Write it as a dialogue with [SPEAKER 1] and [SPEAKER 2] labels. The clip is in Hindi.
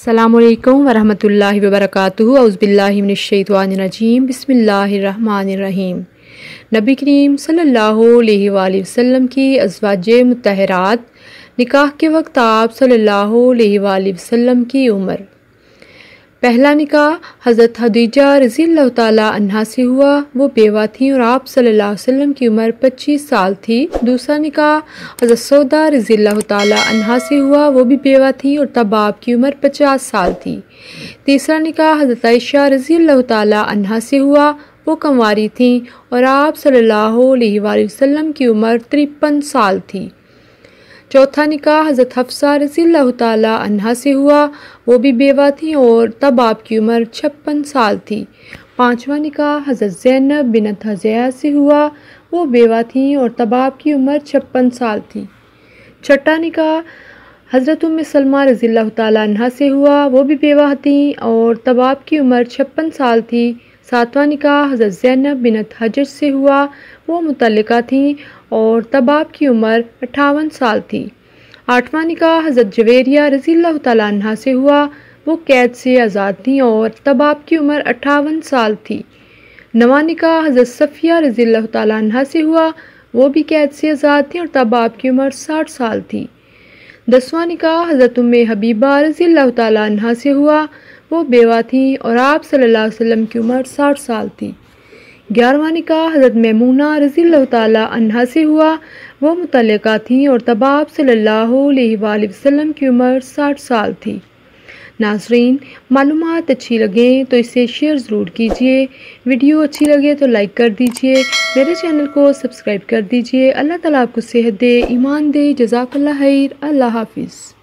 [SPEAKER 1] अस्सलामुअलैकुम वरहमतुल्लाहि वबरकातुहू औज़ुबिल्लाहि मिनश्शैतानिर्रजीम बिस्मिल्लाहिर्रहमानिर्रहीम। नबी करीम सल्लल्लाहु अलैहि वसल्लम की अज़वाजे मुत्तहरात। निकाह के वक्त आप सल्लल्लाहु अलैहि वसल्लम की उम्र। पहला निकाह हज़रत खदीजा रज़ियल्लाहु ताला अन्हा से हुआ, वो बेवा थी और आप सल्लल्लाहु अलैहि वसल्लम की उम्र 25 साल थी। दूसरा निकाह हज़रत सौदा रज़ियल्लाहु ताला अन्हा से हुआ, वो भी बेवा थी और तब आपकी उम्र 50 साल थी। तीसरा निकाह हज़रत आयशा रज़ियल्लाहु ताला अन्हा से हुआ, वो कंवारी थी और आप सल्लल्लाहु अलैहि वसल्लम की उम्र 53 साल थी। चौथा निकाह हज़रत हफ्सा रज़ियल्लाहु ताला अन्हा से हुआ, वो भी बेवा थी और तब आपकी उम्र 56 साल थी। पांचवा निकाह हज़रत ज़ैनब बिनत हज़ैया से हुआ, वो बेवा थी और तब आपकी उम्र 56 साल थी। छठा निकाह हज़रत उम्मे सलमा रज़ियल्लाहु ताला अन्हा से हुआ, वो भी बेवा थी और तब आपकी उम्र 56 साल थी। सातवां निकाह हज़रत ज़ैनब बिनत हजज से हुआ, वो मुतल्लिका थी और तब आपकी उम्र 58 साल थी। आठवां निकाह हज़रत जवेरिया रज़ियल्लाहु ताला अन्हा से हुआ, वो कैद से आज़ाद थी और तब आपकी उम्र 58 साल थी। नवां निकाह हज़रत सफ़िया रज़ियल्लाहु ताला अन्हा से हुआ, वो भी कैद से आज़ाद थी और तब आपकी उम्र 60 साल थी। 10वां निकाह हज़रत उम्मे हबीबा रज़ियल्लाहु ताला अन्हा से हुआ, वो बेवा थी और आप सल्लल्लाहु अलैहि वसल्लम की उम्र 60 साल थी। 11वां निकाह हज़रत मैमूना रज़ियल्लाहु ताला अन्हा से हुआ, वो मुतल्लिका थी और तब आप सल्लल्लाहु अलैहि वसल्लम की उम्र 60 साल थी। नाज़रीन, मालूमात अच्छी लगे तो इसे शेयर ज़रूर कीजिए। वीडियो अच्छी लगे तो लाइक कर दीजिए। मेरे चैनल को सब्सक्राइब कर दीजिए। अल्लाह ताला आपको सेहत दे, ईमान दे। जज़ाकल्लाह खैर। अल्लाह हाफ़िज़।